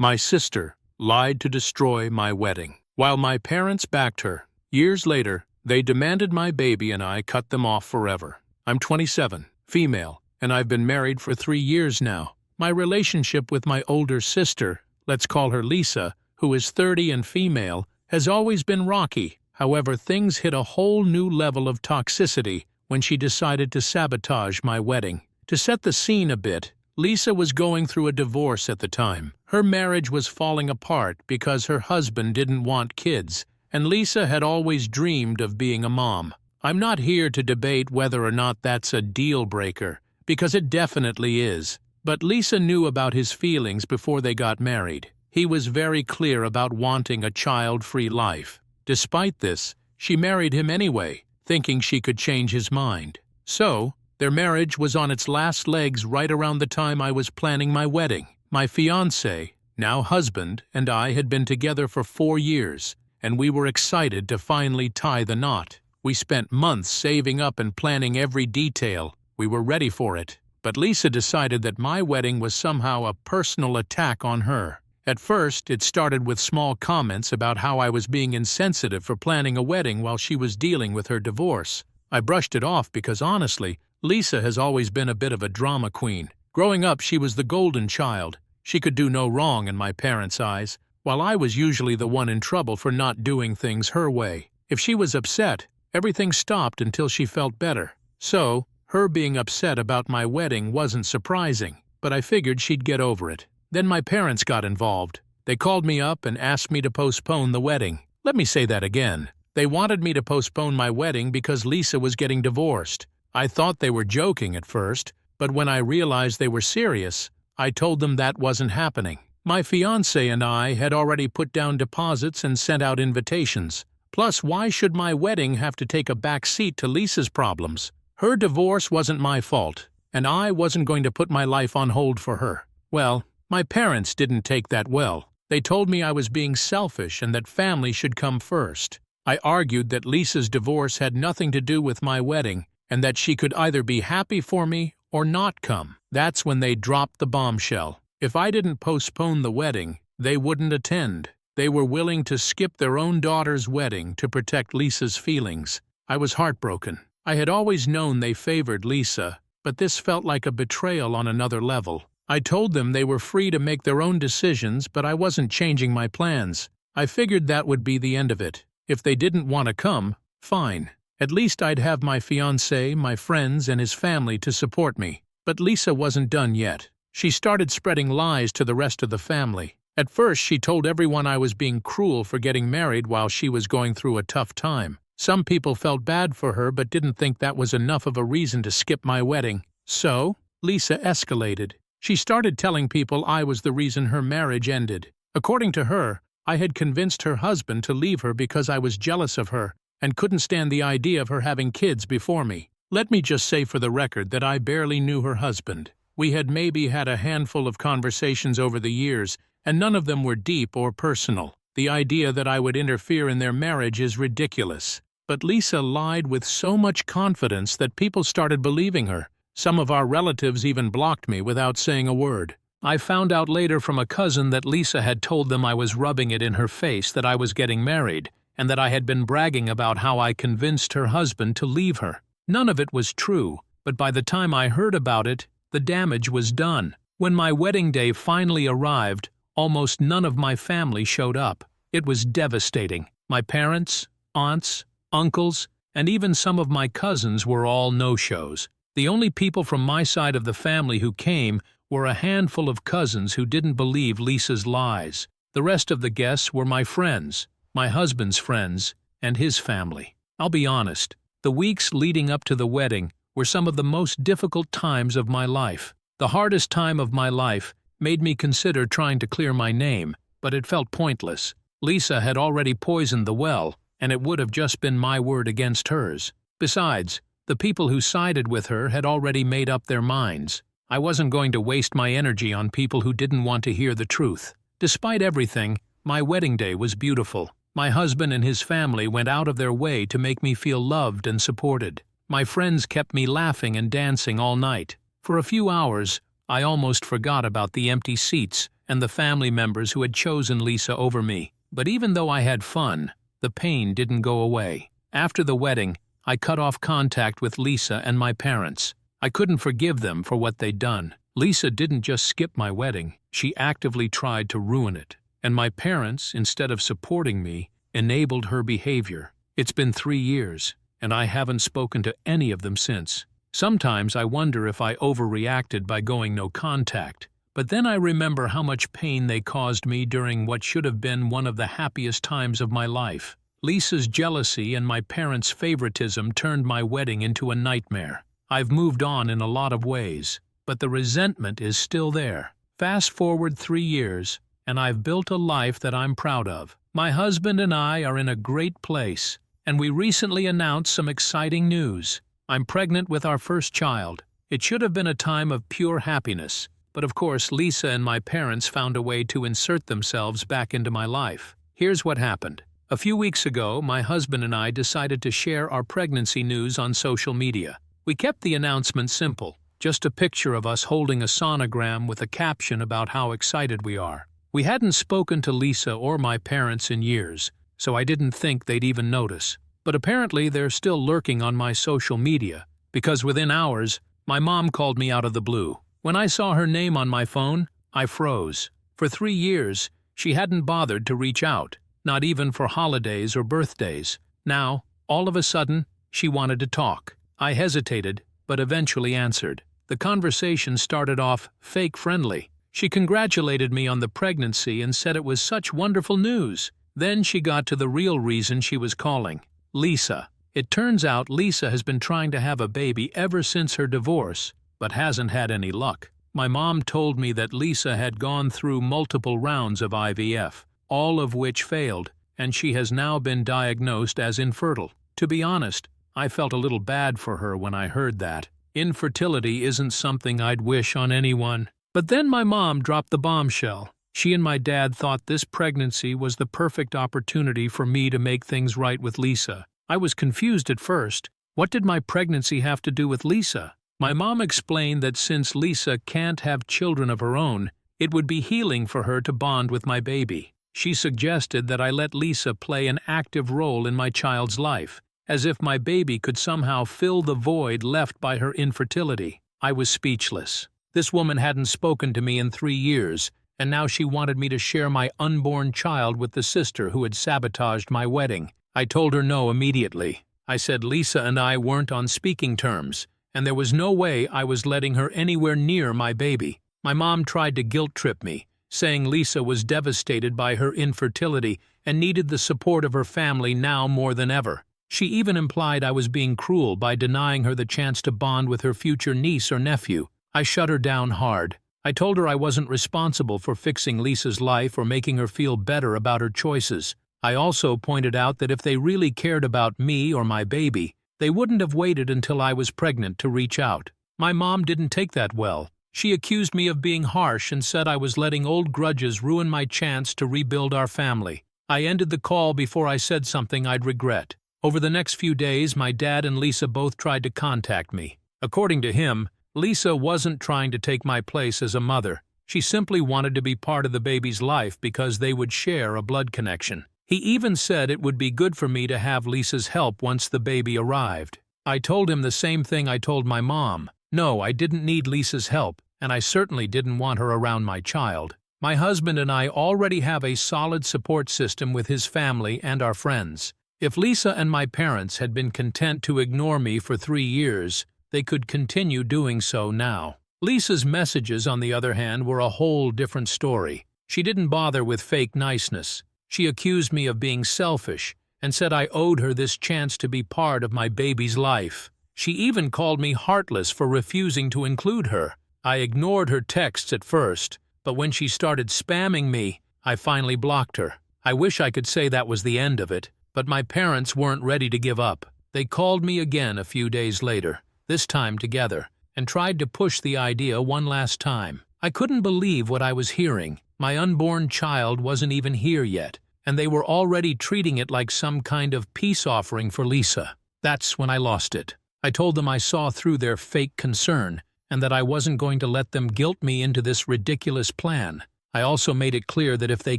My sister lied to destroy my wedding. While my parents backed her, years later, they demanded my baby and I cut them off forever. I'm 27, female, and I've been married for 3 years now. My relationship with my older sister, let's call her Lisa, who is 30 and female, has always been rocky. However, things hit a whole new level of toxicity when she decided to sabotage my wedding. To set the scene a bit, Lisa was going through a divorce at the time. Her marriage was falling apart because her husband didn't want kids, and Lisa had always dreamed of being a mom. I'm not here to debate whether or not that's a deal breaker, because it definitely is. But Lisa knew about his feelings before they got married. He was very clear about wanting a child-free life. Despite this, she married him anyway, thinking she could change his mind. So, their marriage was on its last legs right around the time I was planning my wedding. My fiancé, now husband, and I had been together for 4 years, and we were excited to finally tie the knot. We spent months saving up and planning every detail. We were ready for it. But Lisa decided that my wedding was somehow a personal attack on her. At first, it started with small comments about how I was being insensitive for planning a wedding while she was dealing with her divorce. I brushed it off because honestly, Lisa has always been a bit of a drama queen. Growing up, she was the golden child. She could do no wrong in my parents' eyes, while I was usually the one in trouble for not doing things her way. If she was upset, everything stopped until she felt better. So, her being upset about my wedding wasn't surprising, but I figured she'd get over it. Then my parents got involved. They called me up and asked me to postpone the wedding. Let me say that again. They wanted me to postpone my wedding because Lisa was getting divorced. I thought they were joking at first, but when I realized they were serious, I told them that wasn't happening. My fiancé and I had already put down deposits and sent out invitations. Plus, why should my wedding have to take a back seat to Lisa's problems? Her divorce wasn't my fault, and I wasn't going to put my life on hold for her. Well, my parents didn't take that well. They told me I was being selfish and that family should come first. I argued that Lisa's divorce had nothing to do with my wedding, and that she could either be happy for me or not come. That's when they dropped the bombshell. If I didn't postpone the wedding, they wouldn't attend. They were willing to skip their own daughter's wedding to protect Lisa's feelings. I was heartbroken. I had always known they favored Lisa, but this felt like a betrayal on another level. I told them they were free to make their own decisions, but I wasn't changing my plans. I figured that would be the end of it. If they didn't want to come, fine. At least I'd have my fiancé, my friends, and his family to support me. But Lisa wasn't done yet. She started spreading lies to the rest of the family. At first, she told everyone I was being cruel for getting married while she was going through a tough time. Some people felt bad for her but didn't think that was enough of a reason to skip my wedding. So, Lisa escalated. She started telling people I was the reason her marriage ended. According to her, I had convinced her husband to leave her because I was jealous of her and couldn't stand the idea of her having kids before me. Let me just say for the record that I barely knew her husband. We had maybe had a handful of conversations over the years, and none of them were deep or personal. The idea that I would interfere in their marriage is ridiculous. But Lisa lied with so much confidence that people started believing her. Some of our relatives even blocked me without saying a word. I found out later from a cousin that Lisa had told them I was rubbing it in her face that I was getting married, and that I had been bragging about how I convinced her husband to leave her. None of it was true, but by the time I heard about it, the damage was done. When my wedding day finally arrived, almost none of my family showed up. It was devastating. My parents, aunts, uncles, and even some of my cousins were all no-shows. The only people from my side of the family who came were a handful of cousins who didn't believe Lisa's lies. The rest of the guests were my friends, my husband's friends, and his family. I'll be honest, the weeks leading up to the wedding were some of the most difficult times of my life. The hardest time of my life made me consider trying to clear my name, but it felt pointless. Lisa had already poisoned the well, and it would have just been my word against hers. Besides, the people who sided with her had already made up their minds. I wasn't going to waste my energy on people who didn't want to hear the truth. Despite everything, my wedding day was beautiful. My husband and his family went out of their way to make me feel loved and supported. My friends kept me laughing and dancing all night. For a few hours, I almost forgot about the empty seats and the family members who had chosen Lisa over me. But even though I had fun, the pain didn't go away. After the wedding, I cut off contact with Lisa and my parents. I couldn't forgive them for what they'd done. Lisa didn't just skip my wedding, she actively tried to ruin it. And my parents, instead of supporting me, enabled her behavior. It's been 3 years, and I haven't spoken to any of them since. Sometimes I wonder if I overreacted by going no contact, but then I remember how much pain they caused me during what should have been one of the happiest times of my life. Lisa's jealousy and my parents' favoritism turned my wedding into a nightmare. I've moved on in a lot of ways, but the resentment is still there. Fast forward 3 years, and I've built a life that I'm proud of. My husband and I are in a great place, and we recently announced some exciting news. I'm pregnant with our first child. It should have been a time of pure happiness, but of course Lisa and my parents found a way to insert themselves back into my life. Here's what happened. A few weeks ago, my husband and I decided to share our pregnancy news on social media. We kept the announcement simple, just a picture of us holding a sonogram with a caption about how excited we are. We hadn't spoken to Lisa or my parents in years, so I didn't think they'd even notice. But apparently they're still lurking on my social media, because within hours, my mom called me out of the blue. When I saw her name on my phone, I froze. For 3 years, she hadn't bothered to reach out, not even for holidays or birthdays. Now, all of a sudden, she wanted to talk. I hesitated, but eventually answered. The conversation started off fake friendly. She congratulated me on the pregnancy and said it was such wonderful news. Then she got to the real reason she was calling. Lisa. It turns out Lisa has been trying to have a baby ever since her divorce, but hasn't had any luck. My mom told me that Lisa had gone through multiple rounds of IVF, all of which failed, and she has now been diagnosed as infertile. To be honest, I felt a little bad for her when I heard that. Infertility isn't something I'd wish on anyone. But then my mom dropped the bombshell. She and my dad thought this pregnancy was the perfect opportunity for me to make things right with Lisa. I was confused at first. What did my pregnancy have to do with Lisa? My mom explained that since Lisa can't have children of her own, it would be healing for her to bond with my baby. She suggested that I let Lisa play an active role in my child's life, as if my baby could somehow fill the void left by her infertility. I was speechless. This woman hadn't spoken to me in 3 years, and now she wanted me to share my unborn child with the sister who had sabotaged my wedding. I told her no immediately. I said Lisa and I weren't on speaking terms, and there was no way I was letting her anywhere near my baby. My mom tried to guilt-trip me, saying Lisa was devastated by her infertility and needed the support of her family now more than ever. She even implied I was being cruel by denying her the chance to bond with her future niece or nephew. I shut her down hard. I told her I wasn't responsible for fixing Lisa's life or making her feel better about her choices. I also pointed out that if they really cared about me or my baby, they wouldn't have waited until I was pregnant to reach out. My mom didn't take that well. She accused me of being harsh and said I was letting old grudges ruin my chance to rebuild our family. I ended the call before I said something I'd regret. Over the next few days, my dad and Lisa both tried to contact me. According to him, Lisa wasn't trying to take my place as a mother. She simply wanted to be part of the baby's life because they would share a blood connection. He even said it would be good for me to have Lisa's help once the baby arrived. I told him the same thing I told my mom. No, I didn't need Lisa's help, and I certainly didn't want her around my child. My husband and I already have a solid support system with his family and our friends. If Lisa and my parents had been content to ignore me for 3 years, they could continue doing so now. Lisa's messages, on the other hand, were a whole different story. She didn't bother with fake niceness. She accused me of being selfish and said I owed her this chance to be part of my baby's life. She even called me heartless for refusing to include her. I ignored her texts at first, but when she started spamming me, I finally blocked her. I wish I could say that was the end of it, but my parents weren't ready to give up. They called me again a few days later, this time together, and tried to push the idea one last time. I couldn't believe what I was hearing. My unborn child wasn't even here yet, and they were already treating it like some kind of peace offering for Lisa. That's when I lost it. I told them I saw through their fake concern, and that I wasn't going to let them guilt me into this ridiculous plan. I also made it clear that if they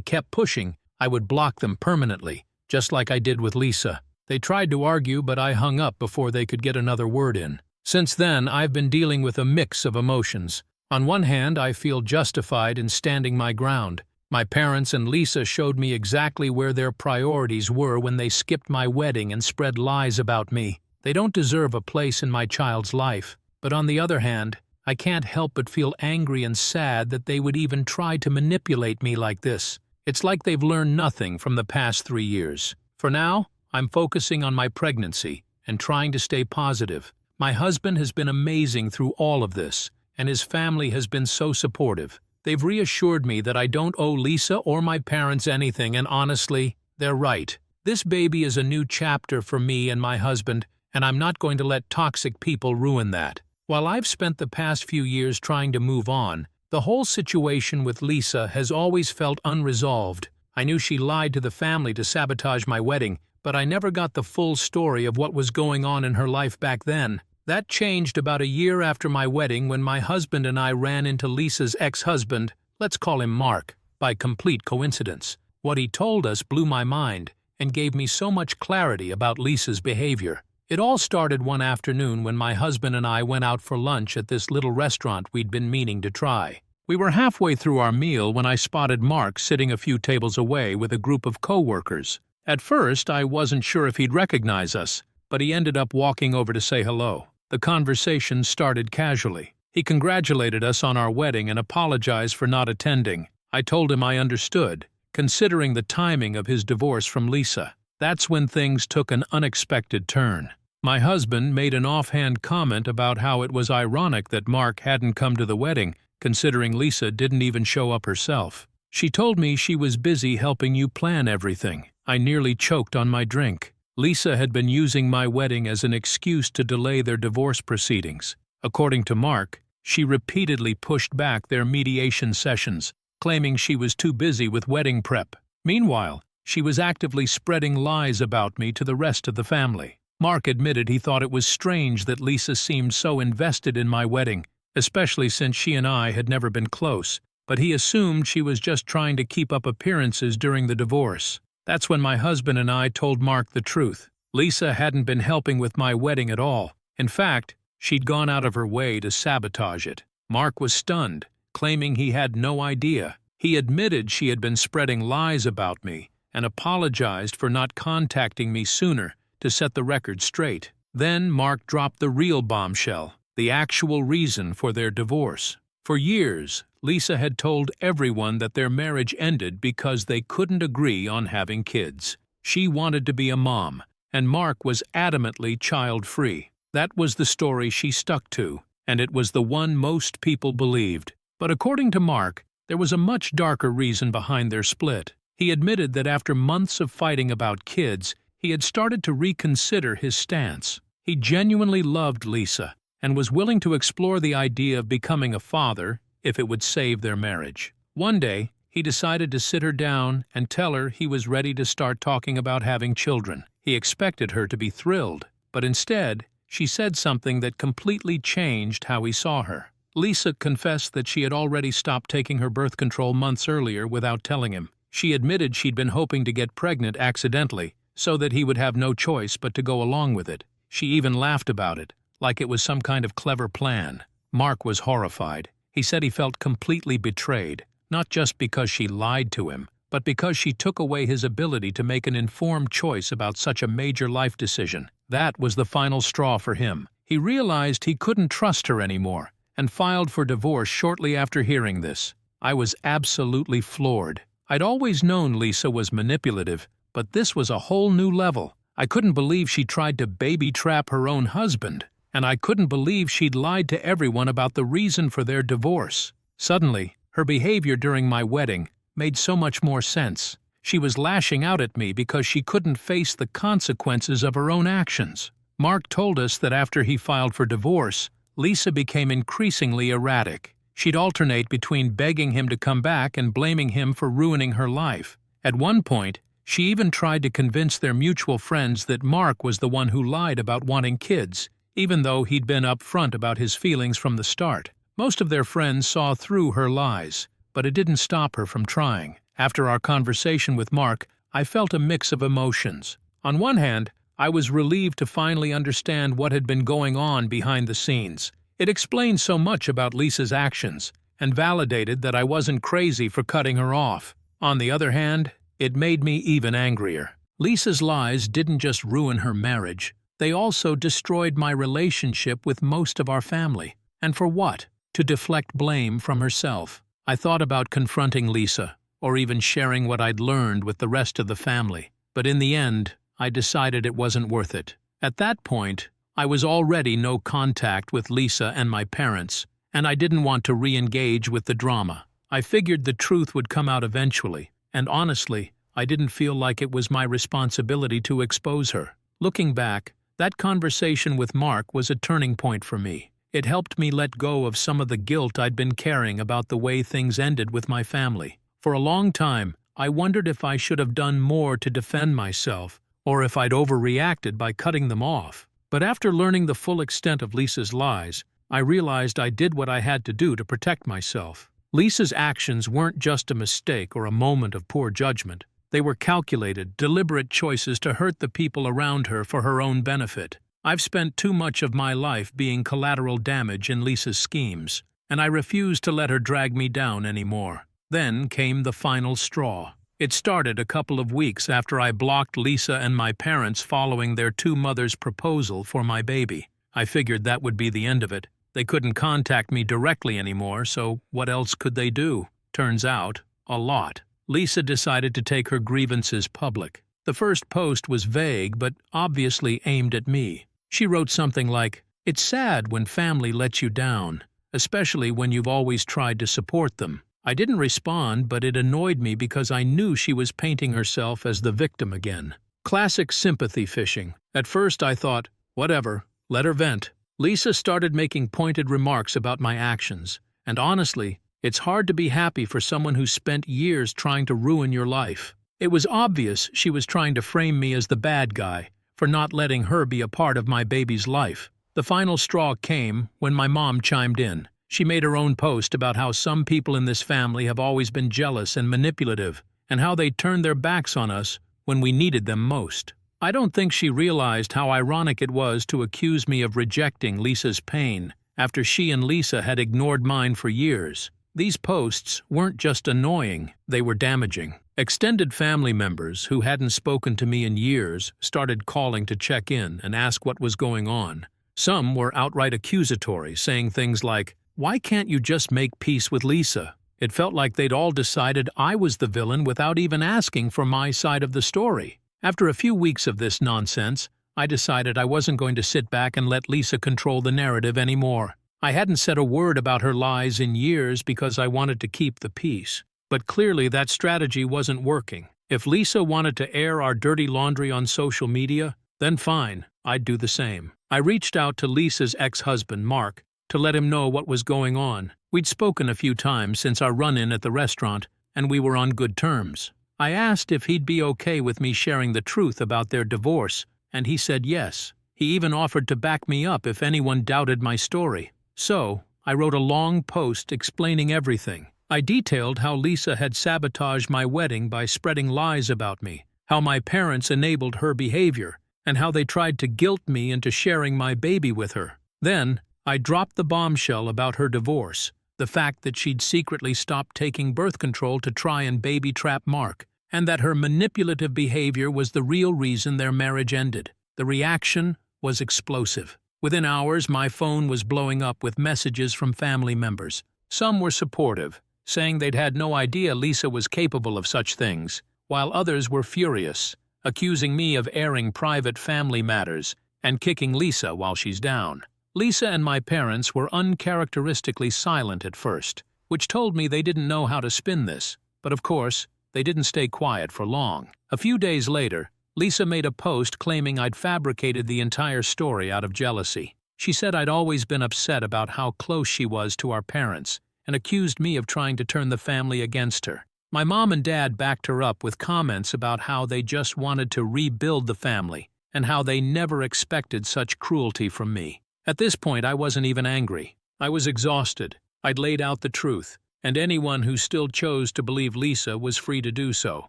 kept pushing, I would block them permanently, just like I did with Lisa. They tried to argue, but I hung up before they could get another word in. Since then, I've been dealing with a mix of emotions. On one hand, I feel justified in standing my ground. My parents and Lisa showed me exactly where their priorities were when they skipped my wedding and spread lies about me. They don't deserve a place in my child's life. But on the other hand, I can't help but feel angry and sad that they would even try to manipulate me like this. It's like they've learned nothing from the past 3 years. For now, I'm focusing on my pregnancy and trying to stay positive. My husband has been amazing through all of this, and his family has been so supportive. They've reassured me that I don't owe Lisa or my parents anything, and honestly, they're right. This baby is a new chapter for me and my husband, and I'm not going to let toxic people ruin that. While I've spent the past few years trying to move on, the whole situation with Lisa has always felt unresolved. I knew she lied to the family to sabotage my wedding, but I never got the full story of what was going on in her life back then. That changed about a year after my wedding when my husband and I ran into Lisa's ex-husband, let's call him Mark, by complete coincidence. What he told us blew my mind and gave me so much clarity about Lisa's behavior. It all started one afternoon when my husband and I went out for lunch at this little restaurant we'd been meaning to try. We were halfway through our meal when I spotted Mark sitting a few tables away with a group of co-workers. At first, I wasn't sure if he'd recognize us, but he ended up walking over to say hello. The conversation started casually. He congratulated us on our wedding and apologized for not attending. I told him I understood, considering the timing of his divorce from Lisa. That's when things took an unexpected turn. My husband made an offhand comment about how it was ironic that Mark hadn't come to the wedding, considering Lisa didn't even show up herself. She told me she was busy helping you plan everything. I nearly choked on my drink. Lisa had been using my wedding as an excuse to delay their divorce proceedings. According to Mark, she repeatedly pushed back their mediation sessions, claiming she was too busy with wedding prep. Meanwhile, she was actively spreading lies about me to the rest of the family. Mark admitted he thought it was strange that Lisa seemed so invested in my wedding, especially since she and I had never been close, but he assumed she was just trying to keep up appearances during the divorce. That's when my husband and I told Mark the truth. Lisa hadn't been helping with my wedding at all. In fact, she'd gone out of her way to sabotage it. Mark was stunned, claiming he had no idea. He admitted she had been spreading lies about me and apologized for not contacting me sooner to set the record straight. Then Mark dropped the real bombshell, the actual reason for their divorce. For years, Lisa had told everyone that their marriage ended because they couldn't agree on having kids. She wanted to be a mom, and Mark was adamantly child-free. That was the story she stuck to, and it was the one most people believed. But according to Mark, there was a much darker reason behind their split. He admitted that after months of fighting about kids, he had started to reconsider his stance. He genuinely loved Lisa and was willing to explore the idea of becoming a father if it would save their marriage. One day, he decided to sit her down and tell her he was ready to start talking about having children. He expected her to be thrilled, but instead, she said something that completely changed how he saw her. Lisa confessed that she had already stopped taking her birth control months earlier without telling him. She admitted she'd been hoping to get pregnant accidentally, so that he would have no choice but to go along with it. She even laughed about it, like it was some kind of clever plan. Mark was horrified. He said he felt completely betrayed, not just because she lied to him, but because she took away his ability to make an informed choice about such a major life decision. That was the final straw for him. He realized he couldn't trust her anymore, and filed for divorce shortly after hearing this. I was absolutely floored. I'd always known Lisa was manipulative, but this was a whole new level. I couldn't believe she tried to baby-trap her own husband, and I couldn't believe she'd lied to everyone about the reason for their divorce. Suddenly, her behavior during my wedding made so much more sense. She was lashing out at me because she couldn't face the consequences of her own actions. Mark told us that after he filed for divorce, Lisa became increasingly erratic. She'd alternate between begging him to come back and blaming him for ruining her life. At one point, she even tried to convince their mutual friends that Mark was the one who lied about wanting kids, even though he'd been upfront about his feelings from the start. Most of their friends saw through her lies, but it didn't stop her from trying. After our conversation with Mark, I felt a mix of emotions. On one hand, I was relieved to finally understand what had been going on behind the scenes. It explained so much about Lisa's actions, and validated that I wasn't crazy for cutting her off. On the other hand, it made me even angrier. Lisa's lies didn't just ruin her marriage, they also destroyed my relationship with most of our family. And for what? To deflect blame from herself. I thought about confronting Lisa, or even sharing what I'd learned with the rest of the family. But in the end, I decided it wasn't worth it. At that point, I was already no contact with Lisa and my parents, and I didn't want to re-engage with the drama. I figured the truth would come out eventually, and honestly, I didn't feel like it was my responsibility to expose her. Looking back, that conversation with Mark was a turning point for me. It helped me let go of some of the guilt I'd been carrying about the way things ended with my family. For a long time, I wondered if I should have done more to defend myself, or if I'd overreacted by cutting them off. But after learning the full extent of Lisa's lies, I realized I did what I had to do to protect myself. Lisa's actions weren't just a mistake or a moment of poor judgment. They were calculated, deliberate choices to hurt the people around her for her own benefit. I've spent too much of my life being collateral damage in Lisa's schemes, and I refused to let her drag me down anymore. Then came the final straw. It started a couple of weeks after I blocked Lisa and my parents following their two mothers' proposal for my baby. I figured that would be the end of it. They couldn't contact me directly anymore, so what else could they do? Turns out, a lot. Lisa decided to take her grievances public. The first post was vague, but obviously aimed at me. She wrote something like, "It's sad when family lets you down, especially when you've always tried to support them." I didn't respond, but it annoyed me because I knew she was painting herself as the victim again. Classic sympathy fishing. At first I thought, whatever, let her vent. Lisa started making pointed remarks about my actions, and honestly, it's hard to be happy for someone who spent years trying to ruin your life. It was obvious she was trying to frame me as the bad guy for not letting her be a part of my baby's life. The final straw came when my mom chimed in. She made her own post about how some people in this family have always been jealous and manipulative, and how they turned their backs on us when we needed them most. I don't think she realized how ironic it was to accuse me of rejecting Lisa's pain after she and Lisa had ignored mine for years. These posts weren't just annoying, they were damaging. Extended family members who hadn't spoken to me in years started calling to check in and ask what was going on. Some were outright accusatory, saying things like, "Why can't you just make peace with Lisa?" It felt like they'd all decided I was the villain without even asking for my side of the story. After a few weeks of this nonsense, I decided I wasn't going to sit back and let Lisa control the narrative anymore. I hadn't said a word about her lies in years because I wanted to keep the peace. But clearly that strategy wasn't working. If Lisa wanted to air our dirty laundry on social media, then fine, I'd do the same. I reached out to Lisa's ex-husband, Mark, to let him know what was going on. We'd spoken a few times since our run-in at the restaurant, and we were on good terms. I asked if he'd be okay with me sharing the truth about their divorce, and he said yes. He even offered to back me up if anyone doubted my story. So, I wrote a long post explaining everything. I detailed how Lisa had sabotaged my wedding by spreading lies about me, how my parents enabled her behavior, and how they tried to guilt me into sharing my baby with her. Then, I dropped the bombshell about her divorce, the fact that she'd secretly stopped taking birth control to try and baby-trap Mark, and that her manipulative behavior was the real reason their marriage ended. The reaction was explosive. Within hours, my phone was blowing up with messages from family members. Some were supportive, saying they'd had no idea Lisa was capable of such things, while others were furious, accusing me of airing private family matters and kicking Lisa while she's down. Lisa and my parents were uncharacteristically silent at first, which told me they didn't know how to spin this. But of course, they didn't stay quiet for long. A few days later, Lisa made a post claiming I'd fabricated the entire story out of jealousy. She said I'd always been upset about how close she was to our parents, and accused me of trying to turn the family against her. My mom and dad backed her up with comments about how they just wanted to rebuild the family, and how they never expected such cruelty from me. At this point, I wasn't even angry. I was exhausted. I'd laid out the truth, and anyone who still chose to believe Lisa was free to do so.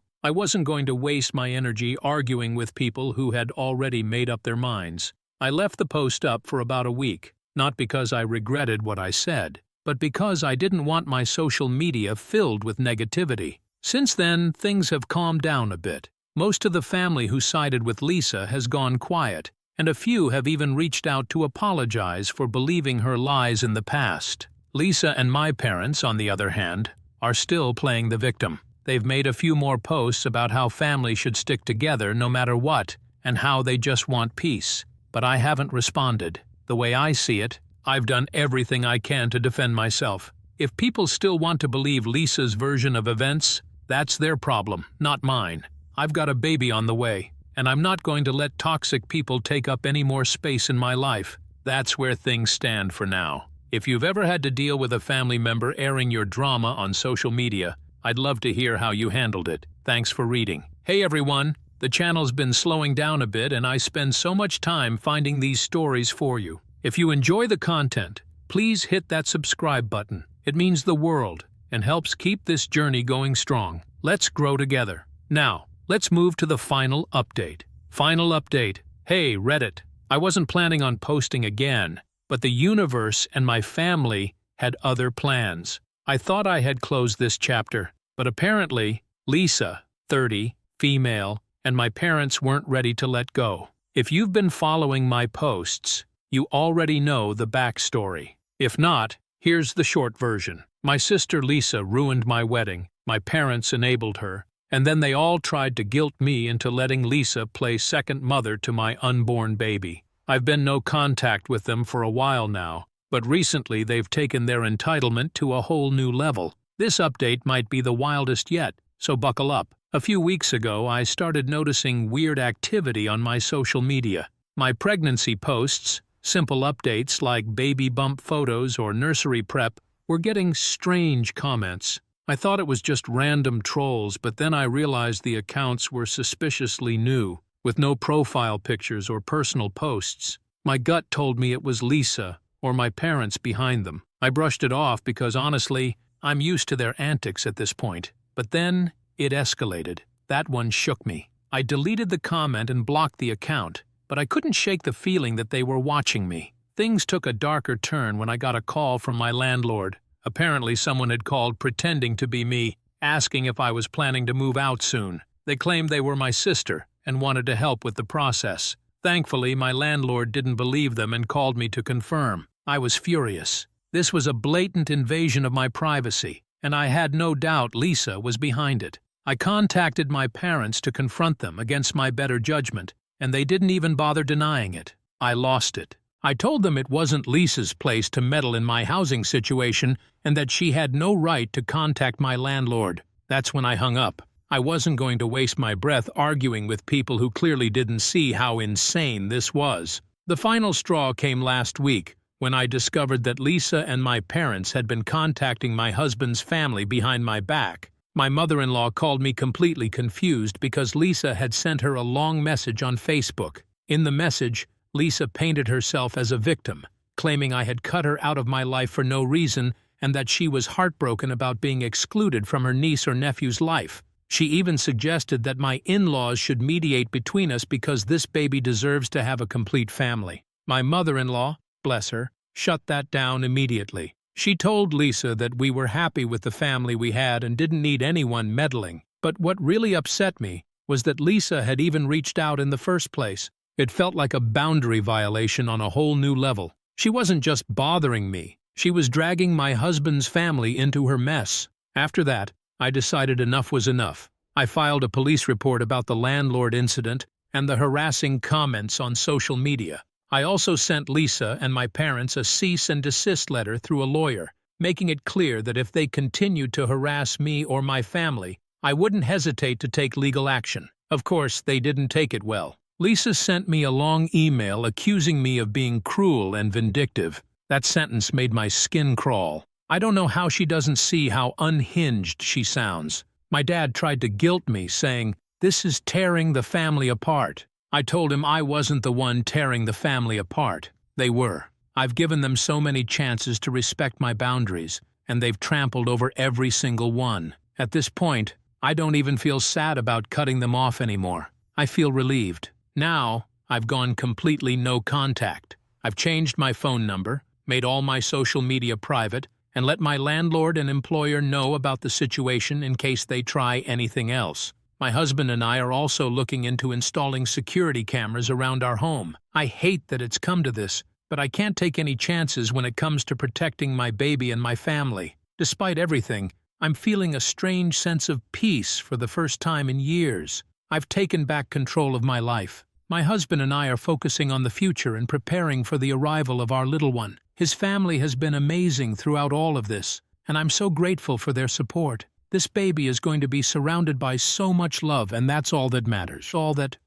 I wasn't going to waste my energy arguing with people who had already made up their minds. I left the post up for about a week, not because I regretted what I said, but because I didn't want my social media filled with negativity. Since then, things have calmed down a bit. Most of the family who sided with Lisa has gone quiet, and a few have even reached out to apologize for believing her lies in the past. Lisa and my parents, on the other hand, are still playing the victim. They've made a few more posts about how family should stick together no matter what, and how they just want peace. But I haven't responded. The way I see it, I've done everything I can to defend myself. If people still want to believe Lisa's version of events, that's their problem, not mine. I've got a baby on the way, and I'm not going to let toxic people take up any more space in my life. That's where things stand for now. If you've ever had to deal with a family member airing your drama on social media, I'd love to hear how you handled it. Thanks for reading. Hey everyone, the channel's been slowing down a bit and I spend so much time finding these stories for you. If you enjoy the content, please hit that subscribe button. It means the world and helps keep this journey going strong. Let's grow together. Now, let's move to the final update. Final update. Hey, Reddit. I wasn't planning on posting again, but the universe and my family had other plans. I thought I had closed this chapter, but apparently, Lisa, 30, female, and my parents weren't ready to let go. If you've been following my posts, you already know the backstory. If not, here's the short version. My sister Lisa ruined my wedding, my parents enabled her, and then they all tried to guilt me into letting Lisa play second mother to my unborn baby. I've been no contact with them for a while now, but recently they've taken their entitlement to a whole new level. This update might be the wildest yet, so buckle up. A few weeks ago, I started noticing weird activity on my social media. My pregnancy posts, simple updates like baby bump photos or nursery prep, were getting strange comments. I thought it was just random trolls, but then I realized the accounts were suspiciously new, with no profile pictures or personal posts. My gut told me it was Lisa or my parents behind them. I brushed it off because honestly, I'm used to their antics at this point. But then, it escalated. That one shook me. I deleted the comment and blocked the account, but I couldn't shake the feeling that they were watching me. Things took a darker turn when I got a call from my landlord. Apparently someone had called pretending to be me, asking if I was planning to move out soon. They claimed they were my sister and wanted to help with the process. Thankfully, my landlord didn't believe them and called me to confirm. I was furious. This was a blatant invasion of my privacy, and I had no doubt Lisa was behind it. I contacted my parents to confront them against my better judgment, and they didn't even bother denying it. I lost it. I told them it wasn't Lisa's place to meddle in my housing situation and that she had no right to contact my landlord. That's when I hung up. I wasn't going to waste my breath arguing with people who clearly didn't see how insane this was. The final straw came last week, when I discovered that Lisa and my parents had been contacting my husband's family behind my back. My mother-in-law called me completely confused because Lisa had sent her a long message on Facebook. In the message, Lisa painted herself as a victim, claiming I had cut her out of my life for no reason and that she was heartbroken about being excluded from her niece or nephew's life. She even suggested that my in-laws should mediate between us because this baby deserves to have a complete family. My mother-in-law, bless her, shut that down immediately. She told Lisa that we were happy with the family we had and didn't need anyone meddling. But what really upset me was that Lisa had even reached out in the first place. It felt like a boundary violation on a whole new level. She wasn't just bothering me. She was dragging my husband's family into her mess. After that, I decided enough was enough. I filed a police report about the landlord incident and the harassing comments on social media. I also sent Lisa and my parents a cease and desist letter through a lawyer, making it clear that if they continued to harass me or my family, I wouldn't hesitate to take legal action. Of course, they didn't take it well. Lisa sent me a long email accusing me of being cruel and vindictive. That sentence made my skin crawl. I don't know how she doesn't see how unhinged she sounds. My dad tried to guilt me, saying, "This is tearing the family apart." I told him I wasn't the one tearing the family apart. They were. I've given them so many chances to respect my boundaries, and they've trampled over every single one. At this point, I don't even feel sad about cutting them off anymore. I feel relieved. Now, I've gone completely no contact. I've changed my phone number, made all my social media private, and let my landlord and employer know about the situation in case they try anything else. My husband and I are also looking into installing security cameras around our home. I hate that it's come to this, but I can't take any chances when it comes to protecting my baby and my family. Despite everything, I'm feeling a strange sense of peace for the first time in years. I've taken back control of my life. My husband and I are focusing on the future and preparing for the arrival of our little one. His family has been amazing throughout all of this, and I'm so grateful for their support. This baby is going to be surrounded by so much love, and that's all that matters. All that